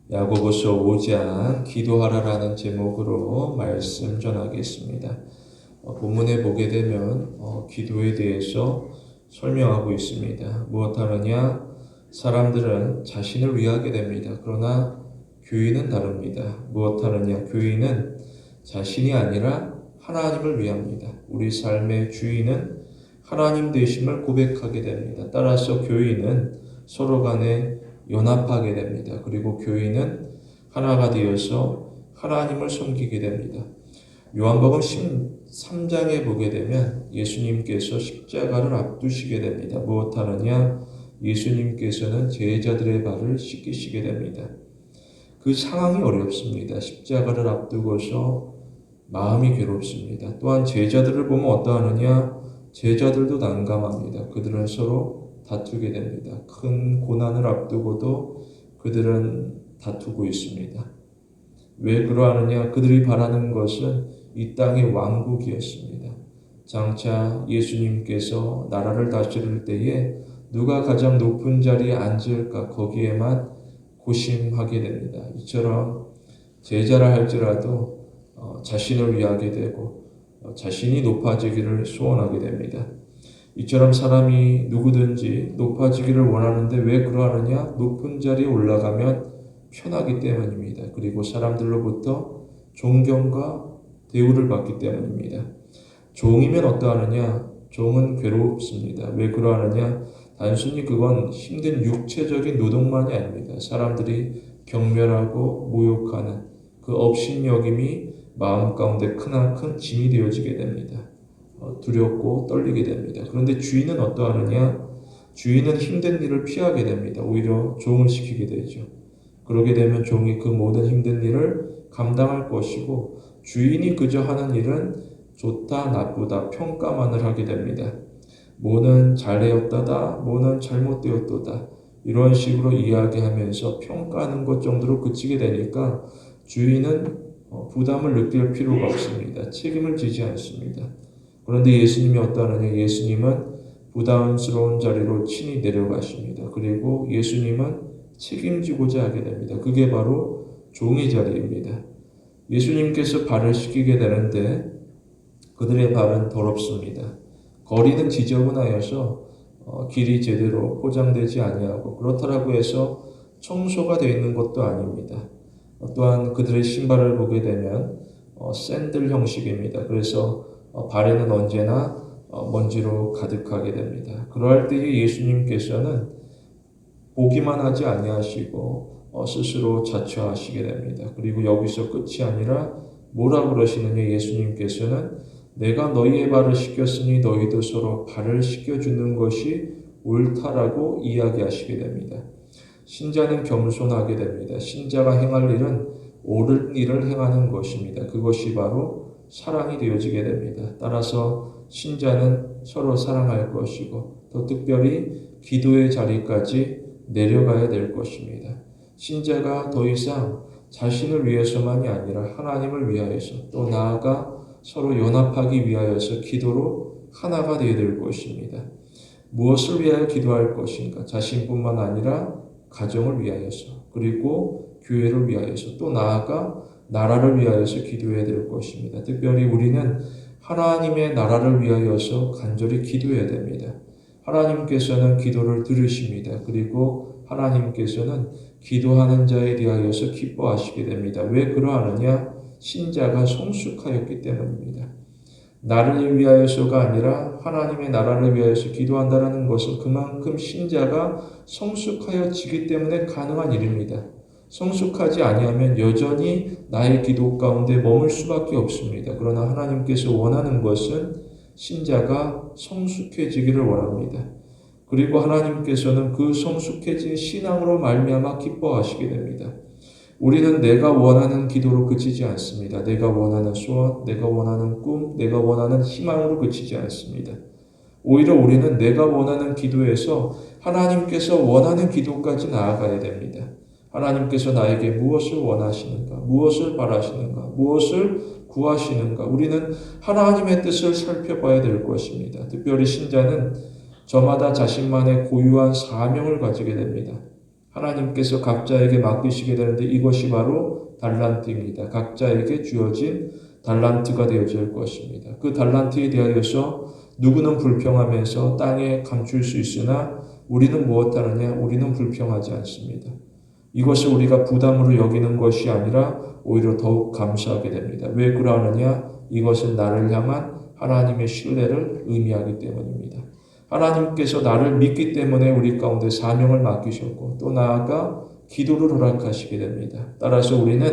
야고보서 5장 기도하라라는 제목으로 말씀 전하겠습니다. 본문에 보게 되면 기도에 대해서 설명하고 있습니다. 무엇하느냐? 사람들은 자신을 위하게 됩니다. 그러나 교인은 다릅니다. 무엇하느냐? 교인은 자신이 아니라 하나님을 위합니다. 우리 삶의 주인은 하나님 되심을 고백하게 됩니다. 따라서 교인은 서로 간에 연합하게 됩니다. 그리고 교인은 하나가 되어서 하나님을 섬기게 됩니다. 요한복음 13장에 보게 되면 예수님께서 십자가를 앞두시게 됩니다. 무엇하느냐? 예수님께서는 제자들의 발을 씻기시게 됩니다. 그 상황이 어렵습니다. 십자가를 앞두고서 마음이 괴롭습니다. 또한 제자들을 보면 어떠하느냐? 제자들도 난감합니다. 그들은 서로 다투게 됩니다. 큰 고난을 앞두고도 그들은 다투고 있습니다. 왜 그러하느냐? 그들이 바라는 것은 이 땅의 왕국이었습니다. 장차 예수님께서 나라를 다스릴 때에 누가 가장 높은 자리에 앉을까 거기에만 고심하게 됩니다. 이처럼 제자라 할지라도 자신을 위하게 되고 자신이 높아지기를 소원하게 됩니다. 이처럼 사람이 누구든지 높아지기를 원하는데 왜 그러하느냐? 높은 자리에 올라가면 편하기 때문입니다. 그리고 사람들로부터 존경과 대우를 받기 때문입니다. 종이면 어떠하느냐? 종은 괴롭습니다. 왜 그러하느냐? 단순히 그건 힘든 육체적인 노동만이 아닙니다. 사람들이 경멸하고 모욕하는 그 업신여김이 마음 가운데 큰 짐이 되어지게 됩니다. 두렵고 떨리게 됩니다. 그런데 주인은 어떠하느냐? 주인은 힘든 일을 피하게 됩니다. 오히려 종을 시키게 되죠. 그러게 되면 종이 그 모든 힘든 일을 감당할 것이고 주인이 그저 하는 일은 좋다 나쁘다 평가만을 하게 됩니다. 뭐는 잘되었다다 뭐는 잘못되었도다 이런 식으로 이야기하면서 평가하는 것 정도로 그치게 되니까 주인은 부담을 느낄 필요가 없습니다. 책임을 지지 않습니다. 그런데 예수님이 어떠하느냐? 예수님은 부담스러운 자리로 친히 내려가십니다. 그리고 예수님은 책임지고자 하게 됩니다. 그게 바로 종의 자리입니다. 예수님께서 발을 씻기게 되는데 그들의 발은 더럽습니다. 거리는 지저분하여서 길이 제대로 포장되지 아니하고 그렇다라고 해서 청소가 되어 있는 것도 아닙니다. 또한 그들의 신발을 보게 되면 샌들 형식입니다. 그래서 발에는 언제나 먼지로 가득하게 됩니다. 그러할 때에 예수님께서는 보기만 하지 아니하시고 스스로 자처하시게 됩니다. 그리고 여기서 끝이 아니라 뭐라 그러시느냐? 예수님께서는 내가 너희의 발을 씻겼으니 너희도 서로 발을 씻겨주는 것이 옳다라고 이야기하시게 됩니다. 신자는 겸손하게 됩니다. 신자가 행할 일은 옳은 일을 행하는 것입니다. 그것이 바로 사랑이 되어지게 됩니다. 따라서 신자는 서로 사랑할 것이고 더 특별히 기도의 자리까지 내려가야 될 것입니다. 신자가 더 이상 자신을 위해서만이 아니라 하나님을 위하여서 또 나아가 서로 연합하기 위하여서 기도로 하나가 되어야 될 것입니다. 무엇을 위하여 기도할 것인가? 자신뿐만 아니라 가정을 위하여서 그리고 교회를 위하여서 또 나아가 나라를 위하여서 기도해야 될 것입니다. 특별히 우리는 하나님의 나라를 위하여서 간절히 기도해야 됩니다. 하나님께서는 기도를 들으십니다. 그리고 하나님께서는 기도하는 자에 대하여서 기뻐하시게 됩니다. 왜 그러하느냐? 신자가 성숙하였기 때문입니다. 나를 위하여서가 아니라 하나님의 나라를 위하여서 기도한다는 것은 그만큼 신자가 성숙하여지기 때문에 가능한 일입니다. 성숙하지 아니하면 여전히 나의 기도 가운데 머물 수밖에 없습니다. 그러나 하나님께서 원하는 것은 신자가 성숙해지기를 원합니다. 그리고 하나님께서는 그 성숙해진 신앙으로 말미암아 기뻐하시게 됩니다. 우리는 내가 원하는 기도로 그치지 않습니다. 내가 원하는 소원, 내가 원하는 꿈, 내가 원하는 희망으로 그치지 않습니다. 오히려 우리는 내가 원하는 기도에서 하나님께서 원하는 기도까지 나아가야 됩니다. 하나님께서 나에게 무엇을 원하시는가, 무엇을 바라시는가, 무엇을 구하시는가, 우리는 하나님의 뜻을 살펴봐야 될 것입니다. 특별히 신자는 저마다 자신만의 고유한 사명을 가지게 됩니다. 하나님께서 각자에게 맡기시게 되는데 이것이 바로 달란트입니다. 각자에게 주어진 달란트가 되어질 것입니다. 그 달란트에 대하여서 누구는 불평하면서 땅에 감출 수 있으나 우리는 무엇하느냐? 우리는 불평하지 않습니다. 이것을 우리가 부담으로 여기는 것이 아니라 오히려 더욱 감사하게 됩니다. 왜 그러느냐? 이것은 나를 향한 하나님의 신뢰를 의미하기 때문입니다. 하나님께서 나를 믿기 때문에 우리 가운데 사명을 맡기셨고 또 나아가 기도를 허락하시게 됩니다. 따라서 우리는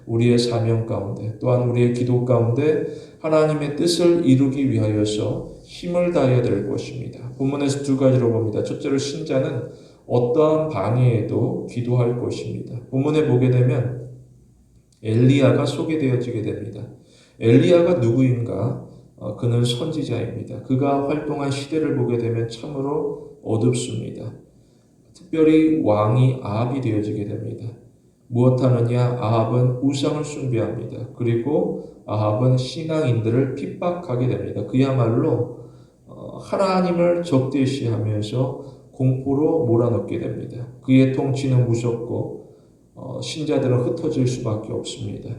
우리의 사명 가운데 또한 우리의 기도 가운데 하나님의 뜻을 이루기 위하여서 힘을 다해야 될 것입니다. 본문에서 두 가지로 봅니다. 첫째로 신자는 어떠한 방해에도 기도할 것입니다. 본문에 보게 되면 엘리야가 소개되어지게 됩니다. 엘리야가 누구인가? 그는 선지자입니다. 그가 활동한 시대를 보게 되면 참으로 어둡습니다. 특별히 왕이 아합이 되어지게 됩니다. 무엇하느냐? 아합은 우상을 숭배합니다. 그리고 아합은 신앙인들을 핍박하게 됩니다. 그야말로 하나님을 적대시하면서 공포로 몰아넣게 됩니다. 그의 통치는 무섭고 신자들은 흩어질 수밖에 없습니다.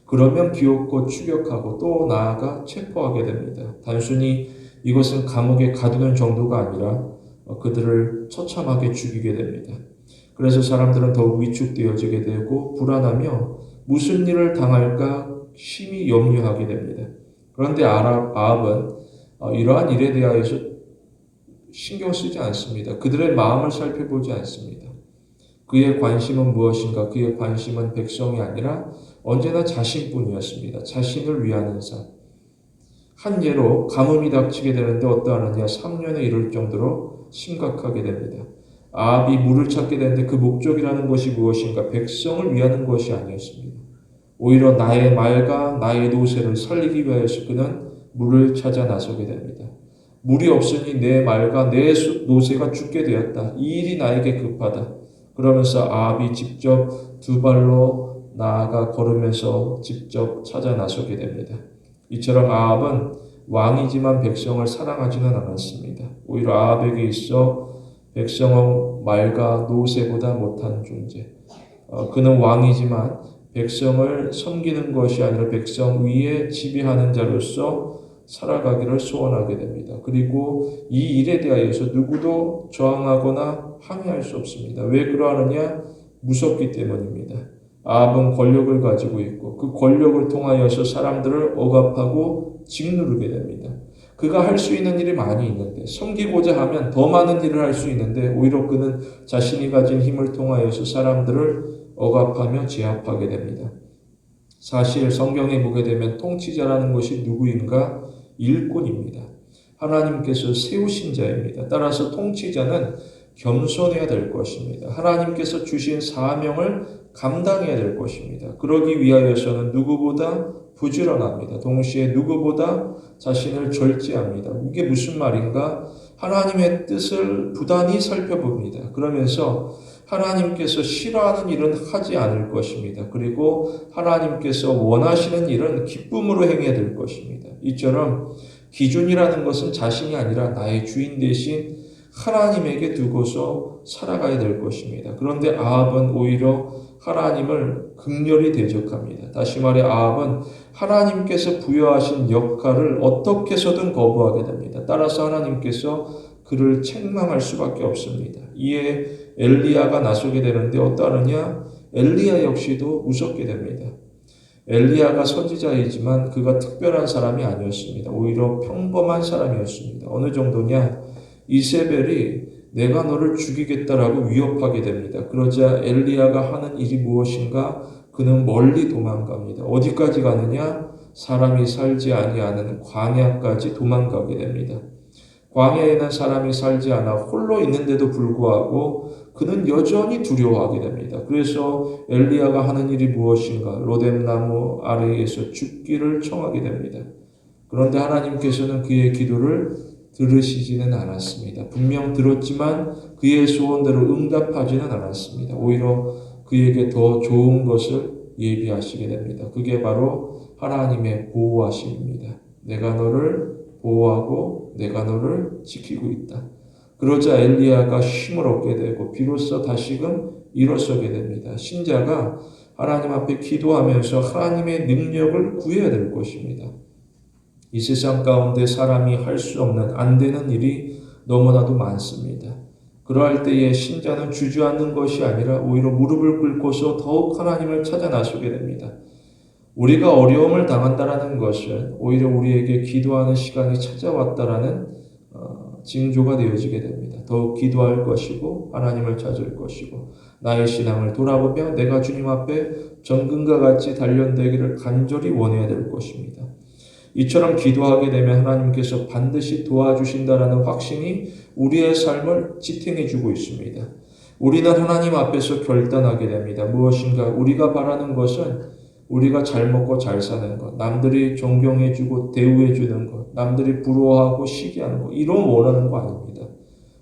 그러면 비웃고 추격하고 또 나아가 체포하게 됩니다. 단순히 이것은 감옥에 가두는 정도가 아니라 그들을 처참하게 죽이게 됩니다. 그래서 사람들은 더욱 위축되어지게 되고 불안하며 무슨 일을 당할까 심히 염려하게 됩니다. 그런데 아합은 이러한 일에 대하여서 신경 쓰지 않습니다. 그들의 마음을 살펴보지 않습니다. 그의 관심은 무엇인가? 그의 관심은 백성이 아니라 언제나 자신뿐이었습니다. 자신을 위하는 삶. 한 예로 가뭄이 닥치게 되는데 어떠하느냐? 3년에 이를 정도로 심각하게 됩니다. 아합이 물을 찾게 되는데 그 목적이라는 것이 무엇인가? 백성을 위하는 것이 아니었습니다. 오히려 나의 말과 나의 노새를 살리기 위해서 그는 물을 찾아 나서게 됩니다. 물이 없으니 내 말과 내 노새가 죽게 되었다. 이 일이 나에게 급하다. 그러면서 아합이 직접 두 발로 나아가 걸으면서 직접 찾아 나서게 됩니다. 이처럼 아합은 왕이지만 백성을 사랑하지는 않았습니다. 오히려 아합에게 있어 백성은 말과 노새보다 못한 존재. 그는 왕이지만 백성을 섬기는 것이 아니라 백성 위에 지배하는 자로서 살아가기를 소원하게 됩니다. 그리고 이 일에 대하여서 누구도 저항하거나 항의할 수 없습니다. 왜 그러하느냐? 무섭기 때문입니다. 아합은 권력을 가지고 있고 그 권력을 통하여서 사람들을 억압하고 짓누르게 됩니다. 그가 할 수 있는 일이 많이 있는데 섬기고자 하면 더 많은 일을 할 수 있는데 오히려 그는 자신이 가진 힘을 통하여서 사람들을 억압하며 제압하게 됩니다. 사실 성경에 보게 되면 통치자라는 것이 누구인가? 일꾼입니다. 하나님께서 세우신 자입니다. 따라서 통치자는 겸손해야 될 것입니다. 하나님께서 주신 사명을 감당해야 될 것입니다. 그러기 위하여서는 누구보다 부지런합니다. 동시에 누구보다 자신을 절제합니다. 이게 무슨 말인가? 하나님의 뜻을 부단히 살펴봅니다. 그러면서 하나님께서 싫어하는 일은 하지 않을 것입니다. 그리고 하나님께서 원하시는 일은 기쁨으로 행해야 될 것입니다. 이처럼 기준이라는 것은 자신이 아니라 나의 주인 대신 하나님에게 두고서 살아가야 될 것입니다. 그런데 아합은 오히려 하나님을 극렬히 대적합니다. 다시 말해 아합은 하나님께서 부여하신 역할을 어떻게 해서든 거부하게 됩니다. 따라서 하나님께서 그를 책망할 수밖에 없습니다. 이에 엘리야가 나서게 되는데 어떠하느냐? 엘리야 역시도 무섭게 됩니다. 엘리야가 선지자이지만 그가 특별한 사람이 아니었습니다. 오히려 평범한 사람이었습니다. 어느 정도냐? 이세벨이 내가 너를 죽이겠다라고 위협하게 됩니다. 그러자 엘리야가 하는 일이 무엇인가? 그는 멀리 도망갑니다. 어디까지 가느냐? 사람이 살지 아니하는 광야까지 도망가게 됩니다. 광야에는 사람이 살지 않아 홀로 있는데도 불구하고 그는 여전히 두려워하게 됩니다. 그래서 엘리야가 하는 일이 무엇인가? 로뎀나무 아래에서 죽기를 청하게 됩니다. 그런데 하나님께서는 그의 기도를 들으시지는 않았습니다. 분명 들었지만 그의 소원대로 응답하지는 않았습니다. 오히려 그에게 더 좋은 것을 예비하시게 됩니다. 그게 바로 하나님의 보호하심입니다. 내가 너를 보호하고 내가 너를 지키고 있다. 그러자 엘리야가 힘을 얻게 되고 비로소 다시금 일어서게 됩니다. 신자가 하나님 앞에 기도하면서 하나님의 능력을 구해야 될 것입니다. 이 세상 가운데 사람이 할 수 없는 안 되는 일이 너무나도 많습니다. 그러할 때에 신자는 주저앉는 것이 아니라 오히려 무릎을 꿇고서 더욱 하나님을 찾아 나서게 됩니다. 우리가 어려움을 당한다라는 것은 오히려 우리에게 기도하는 시간이 찾아왔다라는 징조가 되어지게 됩니다. 더욱 기도할 것이고 하나님을 찾을 것이고 나의 신앙을 돌아보며 내가 주님 앞에 정금과 같이 단련되기를 간절히 원해야 될 것입니다. 이처럼 기도하게 되면 하나님께서 반드시 도와주신다라는 확신이 우리의 삶을 지탱해 주고 있습니다. 우리는 하나님 앞에서 결단하게 됩니다. 무엇인가 우리가 바라는 것은 우리가 잘 먹고 잘 사는 것, 남들이 존경해 주고 대우해 주는 것, 남들이 부러워하고 시기하는 것, 이런 원하는 거 아닙니다.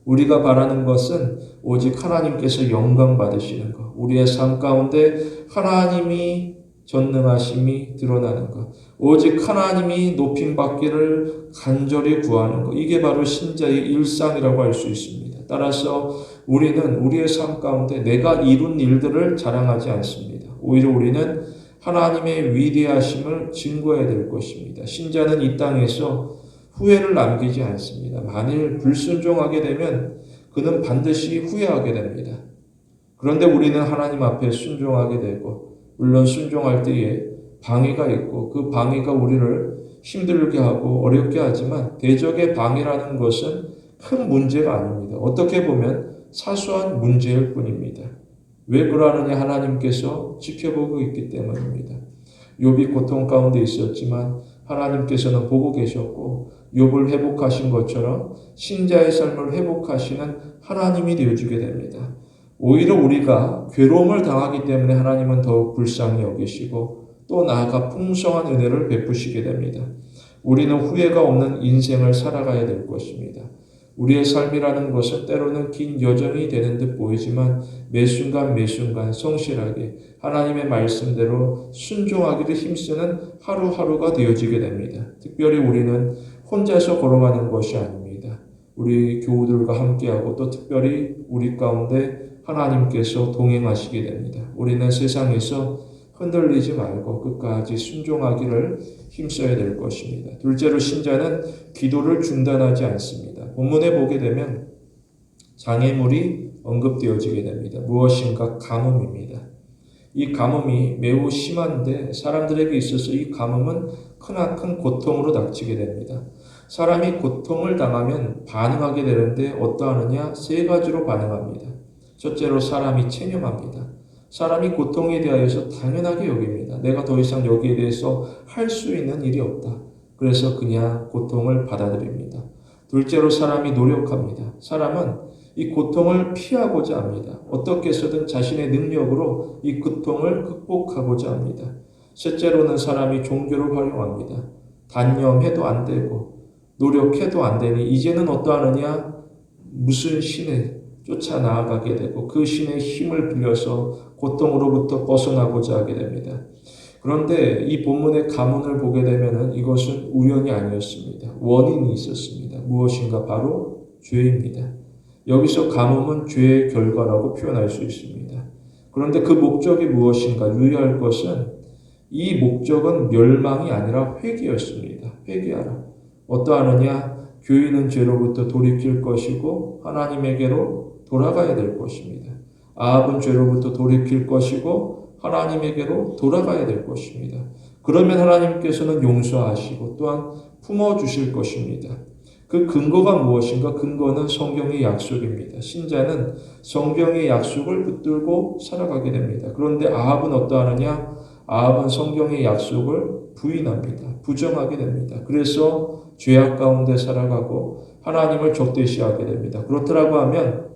우리가 바라는 것은 오직 하나님께서 영광 받으시는 것, 우리의 삶 가운데 하나님이 전능하심이 드러나는 것, 오직 하나님이 높임받기를 간절히 구하는 것, 이게 바로 신자의 일상이라고 할 수 있습니다. 따라서 우리는 우리의 삶 가운데 내가 이룬 일들을 자랑하지 않습니다. 오히려 우리는 하나님의 위대하심을 증거해야 될 것입니다. 신자는 이 땅에서 후회를 남기지 않습니다. 만일 불순종하게 되면 그는 반드시 후회하게 됩니다. 그런데 우리는 하나님 앞에 순종하게 되고 물론 순종할 때에 방해가 있고 그 방해가 우리를 힘들게 하고 어렵게 하지만 대적의 방해라는 것은 큰 문제가 아닙니다. 어떻게 보면 사소한 문제일 뿐입니다. 왜 그러느냐? 하나님께서 지켜보고 있기 때문입니다. 욥이 고통 가운데 있었지만 하나님께서는 보고 계셨고 욥을 회복하신 것처럼 신자의 삶을 회복하시는 하나님이 되어주게 됩니다. 오히려 우리가 괴로움을 당하기 때문에 하나님은 더욱 불쌍히 여기시고 또 나아가 풍성한 은혜를 베푸시게 됩니다. 우리는 후회가 없는 인생을 살아가야 될 것입니다. 우리의 삶이라는 것은 때로는 긴 여정이 되는 듯 보이지만 매 순간 성실하게 하나님의 말씀대로 순종하기를 힘쓰는 하루하루가 되어지게 됩니다. 특별히 우리는 혼자서 걸어가는 것이 아닙니다. 우리 교우들과 함께하고 또 특별히 우리 가운데 하나님께서 동행하시게 됩니다. 우리는 세상에서 흔들리지 말고 끝까지 순종하기를 힘써야 될 것입니다. 둘째로 신자는 기도를 중단하지 않습니다. 본문에 보게 되면 장애물이 언급되어지게 됩니다. 무엇인가 가뭄입니다. 이 가뭄이 매우 심한데 사람들에게 있어서 이 가뭄은 크나큰 고통으로 닥치게 됩니다. 사람이 고통을 당하면 반응하게 되는데 어떠하느냐? 세 가지로 반응합니다. 첫째로 사람이 체념합니다. 사람이 고통에 대하여서 당연하게 여깁니다. 내가 더 이상 여기에 대해서 할 수 있는 일이 없다. 그래서 그냥 고통을 받아들입니다. 둘째로 사람이 노력합니다. 사람은 이 고통을 피하고자 합니다. 어떻게 해서든 자신의 능력으로 이 고통을 극복하고자 합니다. 셋째로는 사람이 종교를 활용합니다. 단념해도 안 되고 노력해도 안 되니 이제는 어떠하느냐? 무슨 신에 쫓아 나아가게 되고 그 신의 힘을 빌려서 고통으로부터 벗어나고자 하게 됩니다. 그런데 이 본문의 가문을 보게 되면 이것은 우연이 아니었습니다. 원인이 있었습니다. 무엇인가? 바로 죄입니다. 여기서 가뭄은 죄의 결과라고 표현할 수 있습니다. 그런데 그 목적이 무엇인가? 유의할 것은 이 목적은 멸망이 아니라 회개였습니다. 회개하라. 어떠하느냐? 교인은 죄로부터 돌이킬 것이고 하나님에게로 돌아가야 될 것입니다. 아합은 죄로부터 돌이킬 것이고 하나님에게로 돌아가야 될 것입니다. 그러면 하나님께서는 용서하시고 또한 품어주실 것입니다. 그 근거가 무엇인가? 근거는 성경의 약속입니다. 신자는 성경의 약속을 붙들고 살아가게 됩니다. 그런데 아합은 어떠하느냐? 아합은 성경의 약속을 부인합니다. 부정하게 됩니다. 그래서 죄악 가운데 살아가고 하나님을 적대시하게 됩니다. 그렇더라고 하면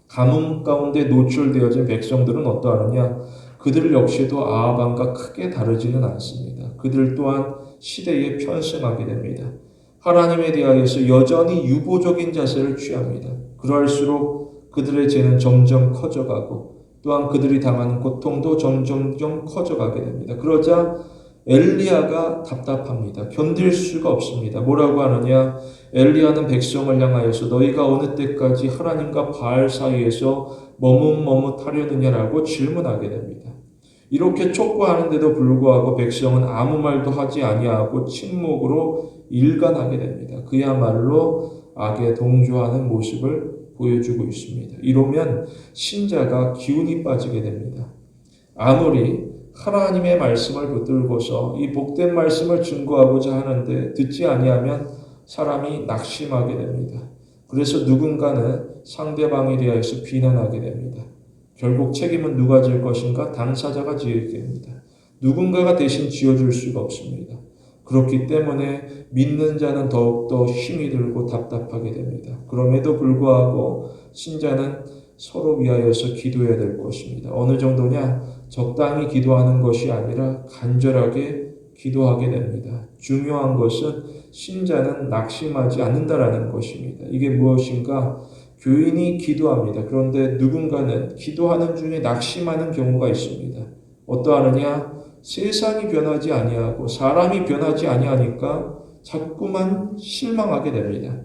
가뭄 가운데 노출되어진 백성들은 어떠하느냐? 그들 역시도 아합과 크게 다르지는 않습니다. 그들 또한 시대에 편승하게 됩니다. 하나님에 대하여서 여전히 유보적인 자세를 취합니다. 그럴수록 그들의 죄는 점점 커져가고 또한 그들이 당하는 고통도 점점 커져가게 됩니다. 그러자 엘리야가 답답합니다. 견딜 수가 없습니다. 뭐라고 하느냐? 엘리야는 백성을 향하여서 너희가 어느 때까지 하나님과 바알 사이에서 머뭇머뭇하려느냐라고 질문하게 됩니다. 이렇게 촉구하는데도 불구하고 백성은 아무 말도 하지 아니하고 침묵으로 일관하게 됩니다. 그야말로 악에 동조하는 모습을 보여주고 있습니다. 이러면 신자가 기운이 빠지게 됩니다. 아무리 하나님의 말씀을 붙들고서 이 복된 말씀을 증거하고자 하는데 듣지 아니하면 사람이 낙심하게 됩니다. 그래서 누군가는 상대방에 대하여서 비난하게 됩니다. 결국 책임은 누가 질 것인가? 당사자가 지게 됩니다. 누군가가 대신 지어줄 수가 없습니다. 그렇기 때문에 믿는 자는 더욱더 힘이 들고 답답하게 됩니다. 그럼에도 불구하고 신자는 서로 위하여서 기도해야 될 것입니다. 어느 정도냐? 적당히 기도하는 것이 아니라 간절하게 기도하게 됩니다. 중요한 것은 신자는 낙심하지 않는다라는 것입니다. 이게 무엇인가? 교인이 기도합니다. 그런데 누군가는 기도하는 중에 낙심하는 경우가 있습니다. 어떠하느냐? 세상이 변하지 아니하고 사람이 변하지 아니하니까 자꾸만 실망하게 됩니다.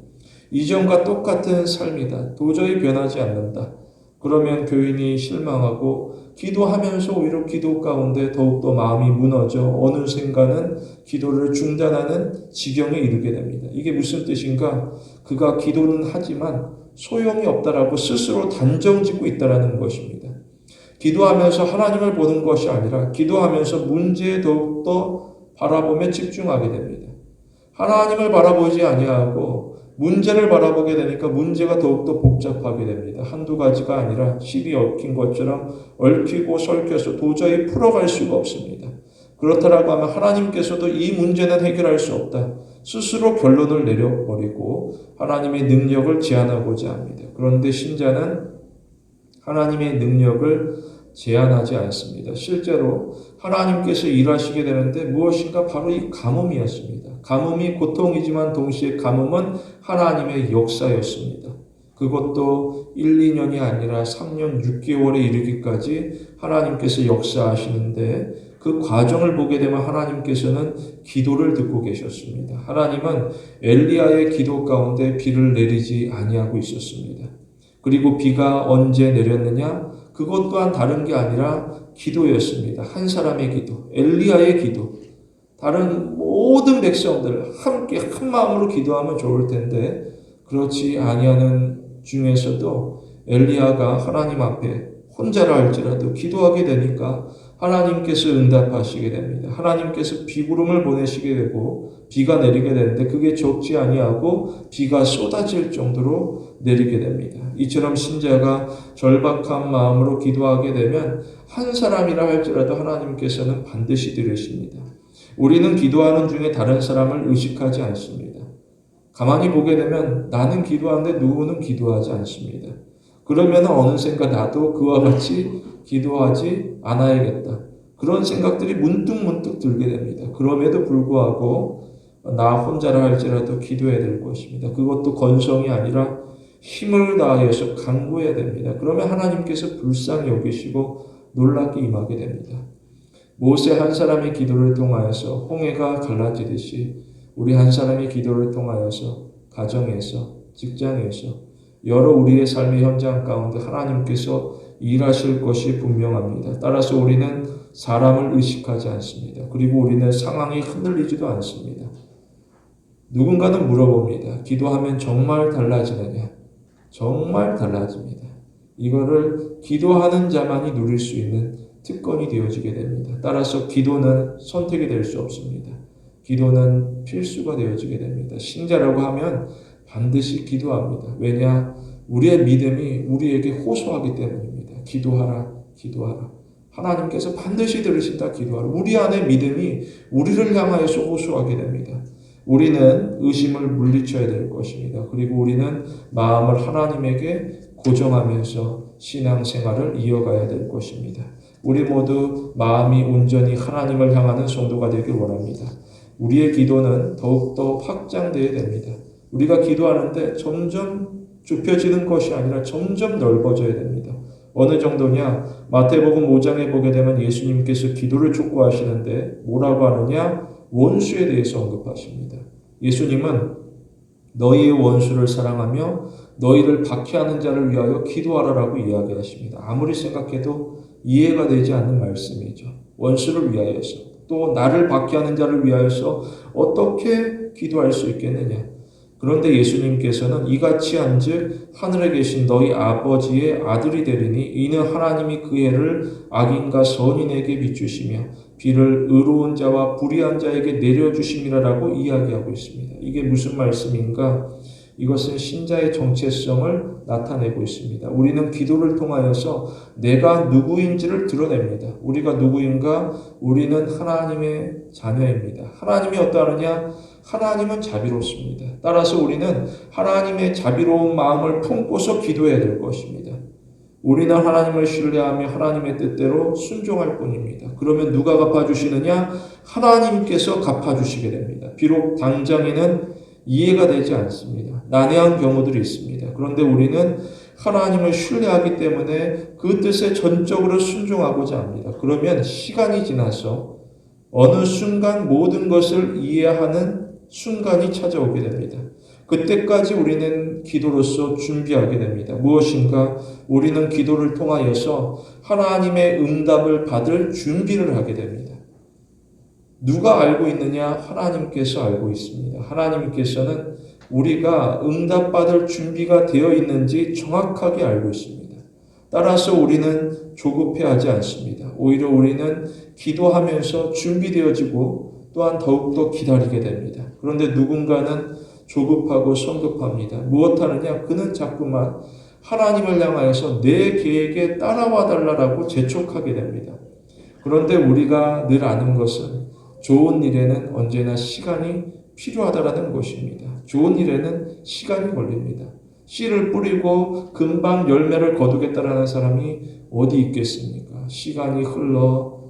이전과 똑같은 삶이다. 도저히 변하지 않는다. 그러면 교인이 실망하고 기도하면서 오히려 기도 가운데 더욱더 마음이 무너져 어느샌가는 기도를 중단하는 지경에 이르게 됩니다. 이게 무슨 뜻인가? 그가 기도는 하지만 소용이 없다라고 스스로 단정짓고 있다라는 것입니다. 기도하면서 하나님을 보는 것이 아니라 기도하면서 문제에 더욱더 바라보며 집중하게 됩니다. 하나님을 바라보지 아니하고 문제를 바라보게 되니까 문제가 더욱더 복잡하게 됩니다. 한두 가지가 아니라 실이 얽힌 것처럼 얽히고 설켜서 도저히 풀어갈 수가 없습니다. 그렇다라고 하면 하나님께서도 이 문제는 해결할 수 없다. 스스로 결론을 내려버리고 하나님의 능력을 제한하고자 합니다. 그런데 신자는 하나님의 능력을 제한하지 않습니다. 실제로 하나님께서 일하시게 되는데 무엇인가 바로 이 가뭄이었습니다. 가뭄이 고통이지만 동시에 가뭄은 하나님의 역사였습니다. 그것도 1, 2년이 아니라 3년 6개월에 이르기까지 하나님께서 역사하시는데 그 과정을 보게 되면 하나님께서는 기도를 듣고 계셨습니다. 하나님은 엘리야의 기도 가운데 비를 내리지 아니하고 있었습니다. 그리고 비가 언제 내렸느냐? 그것 또한 다른 게 아니라 기도였습니다. 한 사람의 기도, 엘리야의 기도. 다른 모든 백성들 함께 한 마음으로 기도하면 좋을 텐데 그렇지 아니하는 중에서도 엘리야가 하나님 앞에 혼자라 할지라도 기도하게 되니까 하나님께서 응답하시게 됩니다. 하나님께서 비구름을 보내시게 되고 비가 내리게 되는데 그게 적지 아니하고 비가 쏟아질 정도로 내리게 됩니다. 이처럼 신자가 절박한 마음으로 기도하게 되면 한 사람이라 할지라도 하나님께서는 반드시 들으십니다. 우리는 기도하는 중에 다른 사람을 의식하지 않습니다. 가만히 보게 되면 나는 기도하는데 누구는 기도하지 않습니다. 그러면 어느샌가 나도 그와 같이 기도하지 않아야겠다. 그런 생각들이 문득문득 들게 됩니다. 그럼에도 불구하고 나 혼자라 할지라도 기도해야 될 것입니다. 그것도 건성이 아니라 힘을 다해서 간구해야 됩니다. 그러면 하나님께서 불쌍히 여기시고 놀랍게 임하게 됩니다. 모세 한 사람의 기도를 통하여서 홍해가 갈라지듯이 우리 한 사람의 기도를 통하여서 가정에서 직장에서 여러 우리의 삶의 현장 가운데 하나님께서 일하실 것이 분명합니다. 따라서 우리는 사람을 의식하지 않습니다. 그리고 우리는 상황이 흔들리지도 않습니다. 누군가는 물어봅니다. 기도하면 정말 달라지느냐? 정말 달라집니다. 이거를 기도하는 자만이 누릴 수 있는 특권이 되어지게 됩니다. 따라서 기도는 선택이 될 수 없습니다. 기도는 필수가 되어지게 됩니다. 신자라고 하면 반드시 기도합니다. 왜냐? 우리의 믿음이 우리에게 호소하기 때문입니다. 기도하라, 기도하라. 하나님께서 반드시 들으신다, 기도하라. 우리 안에 믿음이 우리를 향하여서 호소하게 됩니다. 우리는 의심을 물리쳐야 될 것입니다. 그리고 우리는 마음을 하나님에게 고정하면서 신앙생활을 이어가야 될 것입니다. 우리 모두 마음이 온전히 하나님을 향하는 성도가 되길 원합니다. 우리의 기도는 더욱더 확장되어야 됩니다. 우리가 기도하는데 점점 좁혀지는 것이 아니라 점점 넓어져야 됩니다. 어느 정도냐? 마태복음 5장에 보게 되면 예수님께서 기도를 촉구하시는데 뭐라고 하느냐? 원수에 대해서 언급하십니다. 예수님은 너희의 원수를 사랑하며 너희를 박해하는 자를 위하여 기도하라라고 이야기하십니다. 아무리 생각해도 이해가 되지 않는 말씀이죠. 원수를 위하여서 또 나를 박해하는 자를 위하여서 어떻게 기도할 수 있겠느냐. 그런데 예수님께서는 이같이 한즉 하늘에 계신 너희 아버지의 아들이 되리니 이는 하나님이 그 해를 악인과 선인에게 비추시며 비를 의로운 자와 불의한 자에게 내려주심이라라고 이야기하고 있습니다. 이게 무슨 말씀인가? 이것은 신자의 정체성을 나타내고 있습니다. 우리는 기도를 통하여서 내가 누구인지를 드러냅니다. 우리가 누구인가? 우리는 하나님의 자녀입니다. 하나님이 어떠하느냐? 하나님은 자비롭습니다. 따라서 우리는 하나님의 자비로운 마음을 품고서 기도해야 될 것입니다. 우리는 하나님을 신뢰하며 하나님의 뜻대로 순종할 뿐입니다. 그러면 누가 갚아주시느냐? 하나님께서 갚아주시게 됩니다. 비록 당장에는 이해가 되지 않습니다. 난해한 경우들이 있습니다. 그런데 우리는 하나님을 신뢰하기 때문에 그 뜻에 전적으로 순종하고자 합니다. 그러면 시간이 지나서 어느 순간 모든 것을 이해하는 순간이 찾아오게 됩니다. 그때까지 우리는 기도로서 준비하게 됩니다. 무엇인가? 우리는 기도를 통하여서 하나님의 응답을 받을 준비를 하게 됩니다. 누가 알고 있느냐? 하나님께서 알고 있습니다. 하나님께서는 우리가 응답받을 준비가 되어 있는지 정확하게 알고 있습니다. 따라서 우리는 조급해하지 않습니다. 오히려 우리는 기도하면서 준비되어지고 또한 더욱더 기다리게 됩니다. 그런데 누군가는 조급하고 성급합니다. 무엇하느냐? 그는 자꾸만 하나님을 향하여서 내 계획에 따라와 달라고 재촉하게 됩니다. 그런데 우리가 늘 아는 것은 좋은 일에는 언제나 시간이 필요하다라는 것입니다. 좋은 일에는 시간이 걸립니다. 씨를 뿌리고 금방 열매를 거두겠다라는 사람이 어디 있겠습니까? 시간이 흘러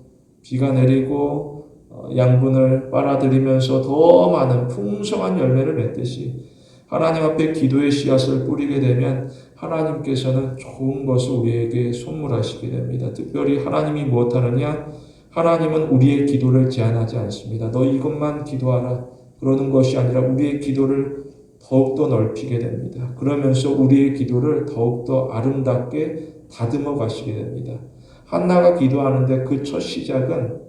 비가 내리고 양분을 빨아들이면서 더 많은 풍성한 열매를 맺듯이 하나님 앞에 기도의 씨앗을 뿌리게 되면 하나님께서는 좋은 것을 우리에게 선물하시게 됩니다. 특별히 하나님이 무엇하느냐? 하나님은 우리의 기도를 제한하지 않습니다. 너 이것만 기도하라. 그러는 것이 아니라 우리의 기도를 더욱더 넓히게 됩니다. 그러면서 우리의 기도를 더욱더 아름답게 다듬어 가시게 됩니다. 한나가 기도하는데 그 첫 시작은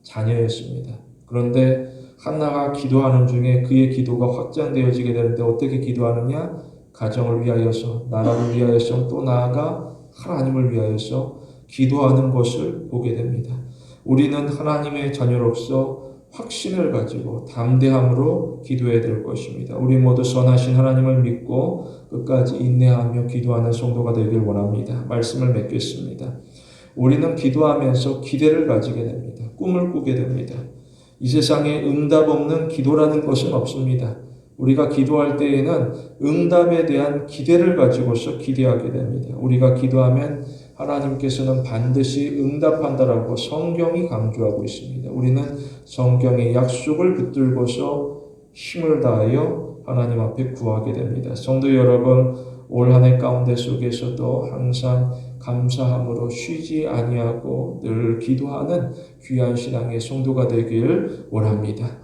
자녀였습니다. 그런데 한나가 기도하는 중에 그의 기도가 확장되어지게 되는데 어떻게 기도하느냐? 가정을 위하여서, 나라를 위하여서, 또 나아가 하나님을 위하여서 기도하는 것을 보게 됩니다. 우리는 하나님의 자녀로서 확신을 가지고 담대함으로 기도해야 될 것입니다. 우리 모두 선하신 하나님을 믿고 끝까지 인내하며 기도하는 성도가 되길 원합니다. 말씀을 맺겠습니다. 우리는 기도하면서 기대를 가지게 됩니다. 꿈을 꾸게 됩니다. 이 세상에 응답 없는 기도라는 것은 없습니다. 우리가 기도할 때에는 응답에 대한 기대를 가지고서 기대하게 됩니다. 우리가 기도하면 하나님께서는 반드시 응답한다라고 성경이 강조하고 있습니다. 우리는 성경의 약속을 붙들고서 힘을 다하여 하나님 앞에 구하게 됩니다. 성도 여러분, 올 한 해 가운데 속에서도 항상 감사함으로 쉬지 아니하고 늘 기도하는 귀한 신앙의 성도가 되길 원합니다.